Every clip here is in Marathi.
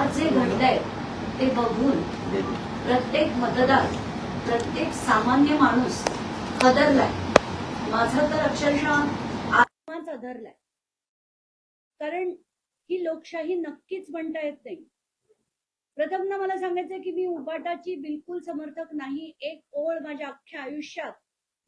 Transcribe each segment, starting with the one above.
आज जे घडलंय ते बघून प्रत्येक मतदार, प्रत्येक सामान्य माणूस हादरलाय. माझा तर अक्षरशः आत्माच हादरलाय. कारण ही लोकशाही नक्कीच म्हणता येत नाही. प्रथम ना मला सांगायचंय की मी उबाटाची बिलकुल समर्थक नाही. एक ओळ माझ्या अख्ख्या आयुष्यात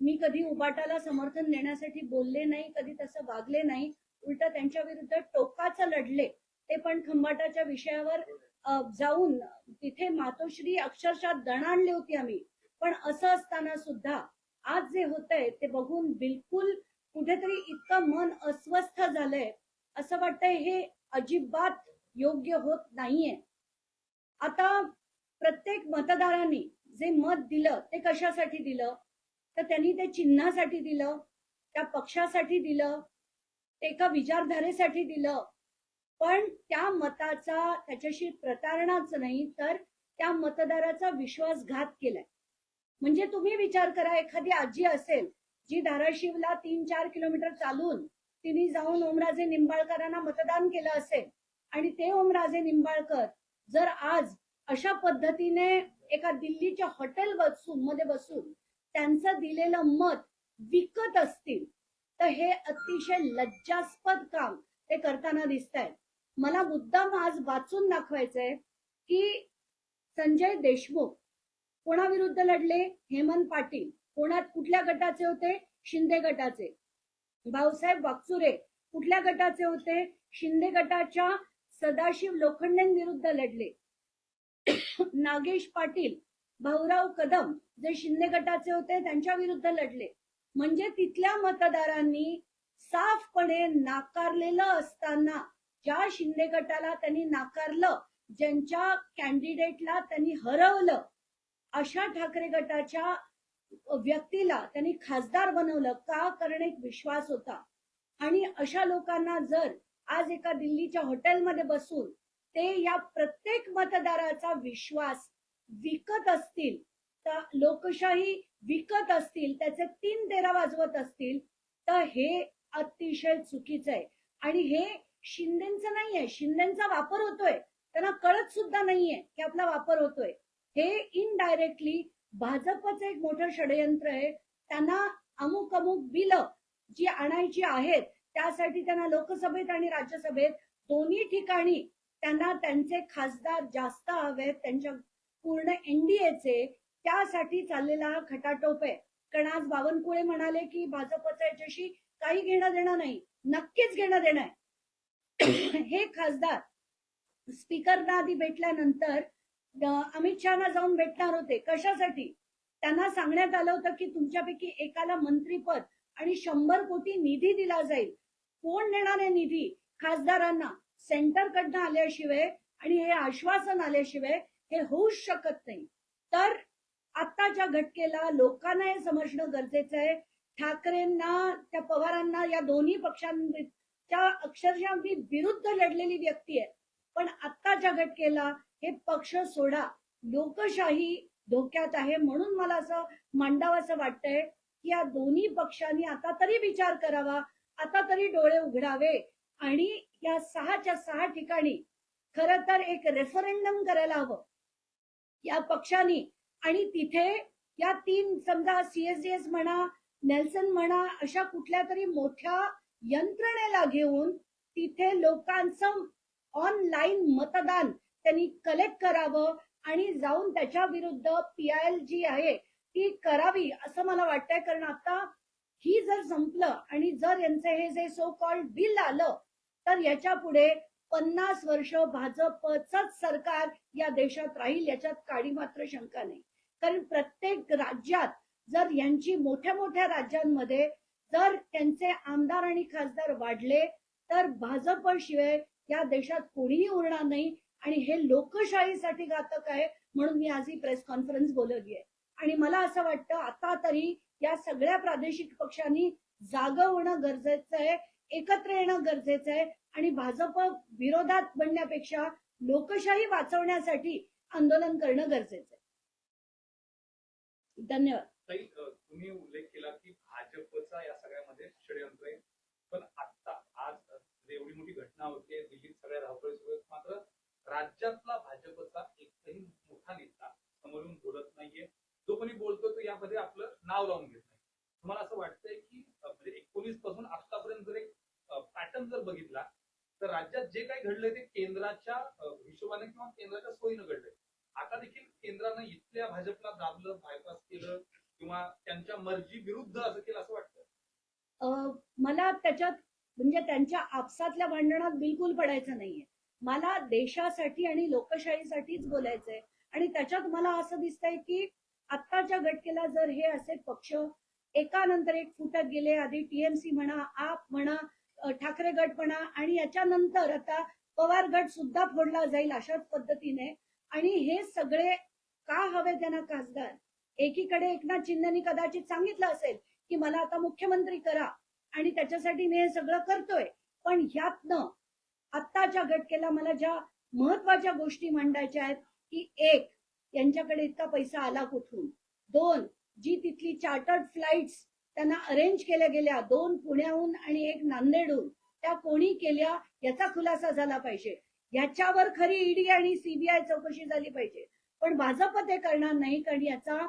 मी कधी उबाटाला समर्थन देण्यासाठी बोलले नाही, कधी तसं वागले नाही. उलट त्यांच्या विरुद्ध टोकाचं लढले. ते पण खंबाटाच्या विषयावर जाऊन तिथे मातोश्री अक्षरशः दणाणली होती आम्ही. पण असं असताना सुद्धा आज जे होतंय ते बघून बिलकुल कुठेतरी इतकं मन अस्वस्थ झालंय. असं वाटतंय हे अजिबात योग्य होत नाहीये. आता प्रत्येक मतदारांनी जे मत दिलं ते कशासाठी दिलं? तर त्यांनी ते चिन्हासाठी दिलं, त्या पक्षासाठी दिलं, एका विचारधारेसाठी दिलं. पण त्या मताचा त्याच्याशी प्रतारणाच नाही, तर त्या मतदाराचा विश्वासघात केलाय. म्हणजे तुम्ही विचार करा, एखादी आजी असेल जी धाराशिवला 3-4 किलोमीटर चालून तिने जाऊन ओमराजे निंबाळकरांना मतदान केलं असेल आणि ते ओमराजे निंबाळकर जर आज अशा पद्धतीने एका दिल्लीच्या हॉटेल मध्ये बसून त्यांचं दिलेलं मत विकत असतील तर हे अतिशय लज्जास्पद काम ते करताना दिसतंय. मला मुद्दाम आज वाचून दाखवायचंय की संजय देशमुख कोणाविरुद्ध लढले? हेमंत पाटील. कुठल्या गटाचे होते? शिंदे गटाचे. भाऊसाहेब वागचुरे कुठल्या गटाचे होते? शिंदे गटाच्या सदाशिव लोखंडेंविरुद्ध लढले. नागेश पाटील, भाऊराव कदम जे शिंदे गटाचे होते त्यांच्या विरुद्ध लढले. म्हणजे तिथल्या मतदारांनी साफपणे नाकारलेलं असताना ज्या शिंदे गटाला त्यांनी नाकारलं, ज्यांच्या कॅन्डिडेटला त्यांनी हरवलं, अशा ठाकरे गटाच्या व्यक्तीला त्यांनी खासदार बनवलं का? कारण एक विश्वास होता. आणि अशा लोकांना जर आज एका दिल्लीच्या हॉटेलमध्ये बसून ते या प्रत्येक मतदाराचा विश्वास विकत असतील, तर लोकशाही विकत असतील, त्याचे 3 तेरा वाजवत असतील, तर हे अतिशय चुकीचं आहे. आणि हे शिंदेचं नाहीये. शिंदेचा वापर होतोय, त्यांना कळत सुद्धा नाहीये की आपला वापर होतोय. हे इनडायरेक्टली भाजपचं एक मोठं षडयंत्र आहे. त्यांना अमुक बिलं जी आणायची आहेत त्यासाठी त्यांना लोकसभेत आणि राज्यसभेत दोन्ही ठिकाणी त्यांना त्यांचे खासदार जास्त हवेत, त्यांच्या पूर्ण एनडीएचे. त्यासाठी चाललेला हा खटाटोप आहे. कारण आज बावनकुळे म्हणाले की भाजपचं याच्याशी काही घेणं देणं नाही. नक्कीच घेणं देणं आहे. हे खासदार स्पीकरना आधी भेटल्यानंतर अमित शहाना जाऊन भेटणार होते. कशासाठी? त्यांना सांगण्यात आलं होतं की तुमच्यापैकी एकाला मंत्रीपद आणि 100 कोटी निधी दिला जाईल. कोण देणार आहे निधी? खासदारांना. सेंटरकडनं आल्याशिवाय आणि हे आश्वासन आल्याशिवाय हे होऊच शकत नाही. तर आताच्या घटकेला लोकांना हे समजणं गरजेचं आहे. ठाकरेंना, त्या पवारांना, या दोन्ही पक्षांच्या अक्षरशः मी विरुद्ध लढलेली व्यक्ती आहे. पण आताच्या घटकेला हे पक्ष सोडा. लोकशाही धोक्यात आहे. म्हणून मला असं मांडावं असं वाटतंय की या दोन्ही पक्षांनी आता तरी विचार करावा, आता तरी डोळे उघडावे आणि या 6च्या 6 ठिकाणी खरं तर एक रेफरंडम करायला हवं या पक्षांनी. आणि तिथे या 3 समजा सीएसडीएस म्हणा, नेल्सन म्हणा, अशा कुठल्या तरी मोठ्या यंत्रणेला घेऊन तिथे लोकांचं ऑनलाईन मतदान त्यांनी कलेक्ट करावं आणि जाऊन त्याच्या विरुद्ध PIL जी आहे ती करावी असं मला वाटतंय. कारण आता ही जर संपलं आणि जर यांचं हे जे सो कॉल्ड बिल आलं तर याच्या पुढे 50 वर्ष भाजपचंच सरकार या देशात राहील, याच्यात काडी मात्र शंका नाही. कारण प्रत्येक राज्यात जर यांची मोठ्या मोठ्या राज्यांमध्ये जर त्यांचे आमदार आणि खासदार वाढले तर भाजपशिवाय या देशात कोणीही उरणार नाही. आणि हे लोकशाहीसाठी घातक आहे. म्हणून मी आज ही प्रेस कॉन्फरन्स बोलवली आहे. आणि मला असं वाटतं आता तरी या सगळ्या प्रादेशिक पक्षांनी जागं होणं गरजेचं आहे, एकत्र येणं गरजेचं आहे आणि भाजप विरोधात बनण्यापेक्षा लोकशाही वाचवण्यासाठी आंदोलन करणं गरजेचं आहे. धन्यवाद. तुम्ही उल्लेख केला की भाजपचा या सगळ्यामध्ये षडयंत्र आहे. पण आता आज एवढी मोठी घटना होते दिल्लीत, सगळ्या धावपळीसोबत मात्र राज्यातला भाजपचा एकही मोठा नेता समोरून बोलत नाहीये. जो कोणी बोलतो तो यामध्ये आपलं नाव लावून घेत नाही. तुम्हाला असं वाटतंय की म्हणजे 19 पासून आतापर्यंत जर एक पॅटर्न जर बघितला तर राज्यात जे काही घडलंय ते केंद्राच्या हिशोबाने किंवा केंद्राच्या सोयीनं घडलंय. आता देखील केंद्रानं इथल्या भाजपला दाबलं, बायपास केलं किंवा त्यांच्या मर्जी विरुद्ध असं केलं असं वाटतं? मला त्याच्यात म्हणजे त्यांच्या आपसातल्या भांडणात बिलकुल पडायचं नाहीये. मला देशासाठी आणि लोकशाहीसाठीच बोलायचंय. आणि त्याच्यात मला असं दिसतंय की आत्ताच्या घटकेला जर हे असे पक्ष एकानंतर एक फुटत गेले, आधी टीएमसी म्हणा, आप म्हणा, ठाकरे गट म्हणा, आणि याच्यानंतर आता पवार गट सुद्धा फोडला जाईल अशाच पद्धतीने. आणि हे सगळे का हवे त्यांना खासदार? एकीकडे एकनाथ शिंदेनी कदाचित सांगितलं असेल की मला आता मुख्यमंत्री करा आणि त्याच्यासाठी मी हे सगळं करतोय. पण ह्यातनं आत्ताच्या घटकेला मला ज्या महत्वाच्या गोष्टी मांडायच्या आहेत की एक, यांच्याकडे इतका पैसा आला कुठून? दोन, जी तिथली चार्टर्ड फ्लाइट्स त्यांना अरेंज केल्या गेल्या, 2 पुण्याहून आणि 1 नांदेडहून, त्या कोणी केल्या याचा खुलासा झाला पाहिजे. याच्यावर खरी ईडी आणि सीबीआय चौकशी झाली पाहिजे. पण भाजप ते करणार नाही, कारण याचा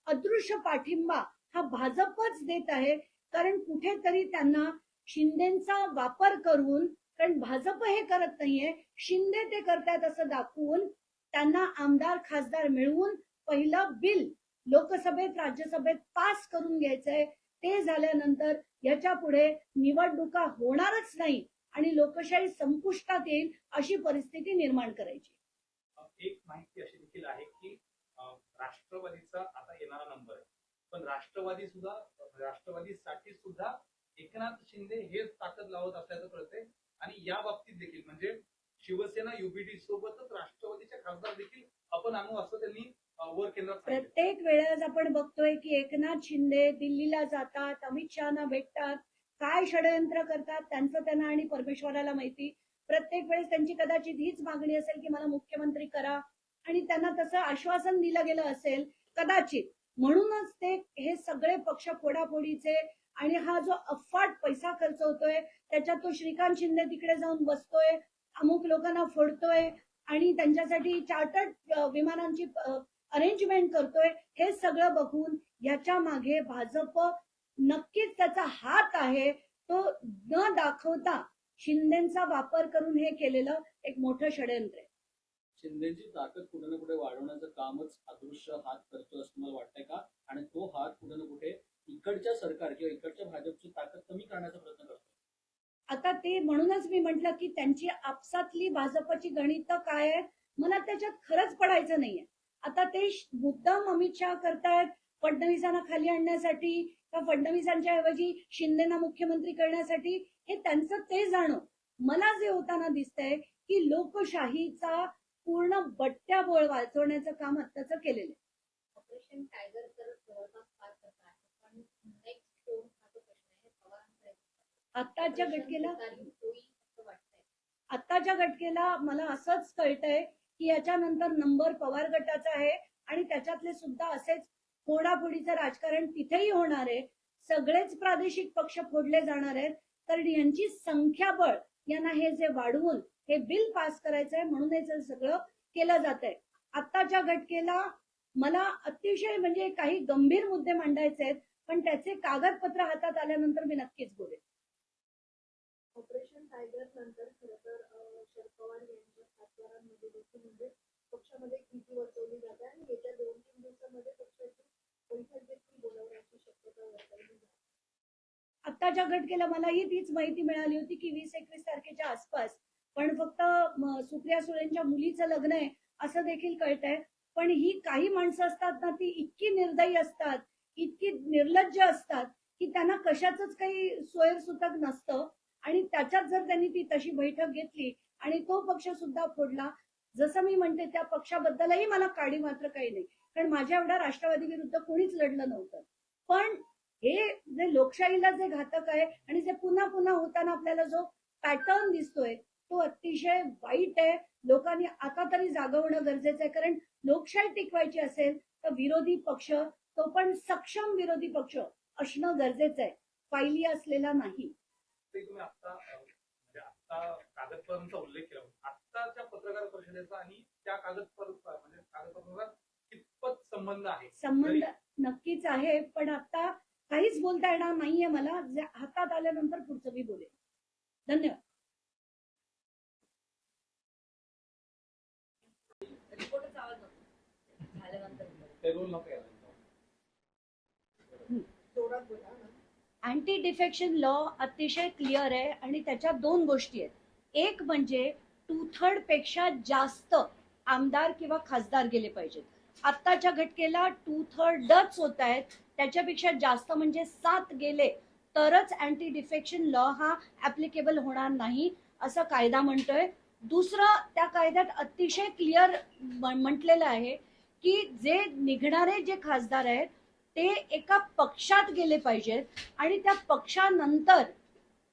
अदृश्य पाठिंबा हा भाजपच देत आहे. कारण कुठेतरी त्यांना शिंदेचा वापर करून, कारण भाजप हे करत नाहीये, शिंदे ते करतायत असं दाखवून त्यांना आमदार खासदार मिळवून पहिलं बिल लोकसभेत राज्यसभेत पास करून घ्यायचंय. ते झाल्यानंतर याच्या पुढे निवडणुका होणारच नाही आणि लोकशाही संपुष्टात येईल अशी परिस्थिती निर्माण करायची. एक माहिती अशी देखील आहे की राष्ट्रवादीचा आता येणारा नंबर आहे, पण राष्ट्रवादीसाठी सुद्धा एकनाथ शिंदे हेच ताकद लावत असल्याचं कळतंय. आणि या बाबतीत देखील म्हणजे शिवसेना युबीडी सोबतच राष्ट्रवादीचे खासदार देखील आपण आणू असं त्यांनी वर केंद्रात सांगितलं. प्रत्येक वेळेस आपण बघतोय की एकनाथ शिंदे दिल्लीला जातात, अमित शहाना भेटतात, काय षडयंत्र करतात त्यांचं त्यांना आणि परमेश्वराला माहिती. प्रत्येक वेळेस त्यांची कदाचित हीच मागणी असेल की मला मुख्यमंत्री करा, आणि त्यांना तसं आश्वासन दिलं गेलं असेल कदाचित. म्हणूनच ते हे सगळे पक्ष फोडाफोडीचे, आणि हा जो अफाट पैसा खर्च होतोय त्याच्यात तो श्रीकांत शिंदे तिकडे जाऊन बसतोय, अमुक लोकांना फोडतोय आणि त्यांच्यासाठी चार्टर्ड विमानांची अरेंजमेंट करतोय, हे सगळं बघून याच्या मागे भाजप नक्कीच त्याचा हात आहे. तो न दाखवता शिंदेचा वापर करून हे केलेलं एक मोठं षडयंत्र आहे. शिंदेची ताकद कुठे ना कुठे वाढवण्याचं कामच अदृश्य हात करतो असं मला वाटतंय का? आणि तो हात कुठे ना कुठे इकडच्या सरकार किंवा इकडच्या भाजपची ताकद कमी करण्याचा प्रयत्न करतो. आता ते म्हणूनच मी म्हंटल की त्यांची आपसातली भाजपची गणित काय आहेत मला त्याच्यात खरंच पडायचं नाहीये. आता ते मुद्दाम अमित शहा करतायत फडणवीसांना खाली आणण्यासाठी, का फडणवीसांच्या ऐवजी शिंदेना मुख्यमंत्री करण्यासाठी, हे त्यांचं ते जाणो. मला जे होताना दिसतंय की लोकशाहीचा पूर्ण बट्ट्या बोळ वाचवण्याचं काम आत्ताचं केलेलं आहे. ऑपरेशन टायगर तर जवळपास पार करत आहे, पण नेक्स्ट कोण हा जो प्रश्न आहे पवारांकडे. आत्ताच्या घटकेला होईल असं वाटतंय. आत्ताच्या घटकेला मला असंच कळतंय की याच्यानंतर नंबर पवार गटाचा आहे आणि त्याच्यातले सुद्धा असेच फोडाफोडीचं राजकारण तिथेही होणार आहे. सगळेच प्रादेशिक पक्ष फोडले जाणार आहेत, कारण यांची संख्याबळ यांना हे जे वाढवून हे बिल पास करायचंय म्हणून हे सगळं केलं जात आहे. आत्ताच्या घटकेला मला अतिशय म्हणजे काही गंभीर मुद्दे मांडायचे आहेत, पण त्याचे कागदपत्र हातात आल्यानंतर मी नक्कीच बोलेन. ऑपरेशन टायगर नंतर खरं तर शरद पवार यांच्या खासदारांमध्ये देखील म्हणजे पक्षामध्ये भीती वर्तवली जाते आणि येत्या 2-3 दिवसांमध्ये पक्षाची बैठक देखील बोलावण्याची शक्यता वर्तवली जाते. आत्ताच्या घटकेला मलाही तीच माहिती मिळाली होती की 20-21 तारखेच्या आसपास, पण फक्त सुप्रिया सुळेंच्या मुलीचं लग्न आहे असं देखील कळतंय. पण ही काही माणसं असतात ना, ती इतकी निर्दयी असतात, इतकी निर्लज्ज असतात की त्यांना कशाचंच काही सोयरसुतक नसतं. आणि त्याच्यात जर त्यांनी ती तशी बैठक घेतली आणि तो पक्ष सुद्धा फोडला, जसं मी म्हणते त्या पक्षाबद्दलही मला काडी मात्र काही नाही, कारण माझ्या एवढ्या राष्ट्रवादी विरुद्ध कोणीच लढलं नव्हतं. पण हे जे लोकशाहीला जे घातक आहे आणि जे पुन्हा पुन्हा होताना आपल्याला जो पॅटर्न दिसतोय तो अतिशय वाईट आहे. लोकांनी आता तरी जागं होणं गरजेचं आहे, कारण लोकशाही टिकवायची असेल तर विरोधी पक्ष, तो पण सक्षम विरोधी पक्ष असणं गरजेचं आहे, फायली असलेला नाही. ते तुम्ही आता म्हणजे आता कागदपत्रांचा उल्लेख केला. आत्ताच्या पत्रकार परिषदेचा आणि त्या कागदपत्राचा कितपत संबंध आहे? संबंध नक्कीच आहे, पण आता काहीच बोलता येणार नाहीये मला. जे हातात आल्यानंतर पुढचं मी बोलेन. धन्यवाद. रिपोर्टचा आवाज नको. झाल्यानंतर ते रोल नको यायला. जोरात बोला ना. अँटी डिफेक्शन लॉ अतिशय क्लिअर आहे आणि त्याच्यात दोन गोष्टी आहेत. एक म्हणजे 2/3 पेक्षा जास्त आमदार किंवा खासदार गेले पाहिजेत. आत्ताच्या घटकेला 2/3च होत आहेत, त्याच्यापेक्षा जास्त म्हणजे 7 गेले तरच अँटी डिफेक्शन लॉ हा ऍप्लिकेबल होणार नाही असं कायदा म्हणतोय. दुसरं, त्या कायद्यात अतिशय क्लिअर म्हटलेलं आहे की जे निघणारे जे खासदार आहेत ते एका पक्षात गेले पाहिजेत आणि त्या पक्षानंतर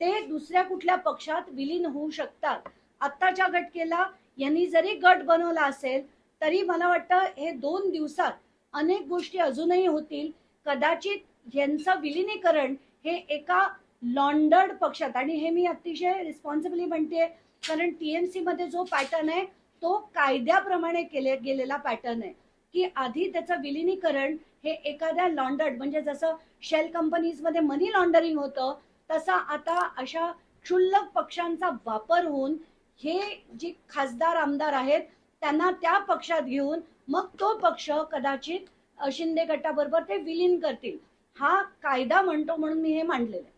ते दुसऱ्या कुठल्या पक्षात विलीन होऊ शकतात. आत्ताच्या घटकेला यांनी जरी गट बनवला असेल तरी मला वाटतं हे 2 दिवसात अनेक गोष्टी अजूनही होतील. कदाचित यांचं विलिनीकरण हे एका लॉन्डर्ड पक्षात, आणि हे मी अतिशय रिस्पॉन्सिबली म्हणते कारण टीएमसी मध्ये जो पॅटर्न आहे तो कायद्याप्रमाणे गेलेला पॅटर्न आहे की आधी त्याचं विलिनीकरण हे एखाद्या लॉन्डर्ड, म्हणजे जसं शेल कंपनीज मध्ये मनी लॉन्डरिंग होतं तसं आता अशा क्षुल्लक पक्षांचा वापर होऊन हे जे खासदार आमदार आहेत त्यांना त्या पक्षात घेऊन मग तो पक्ष कदाचित शिंदे गटाबरोबर ते विलीन करतील. हा कायदा म्हणतो म्हणून मी हे मांडलेलं आहे.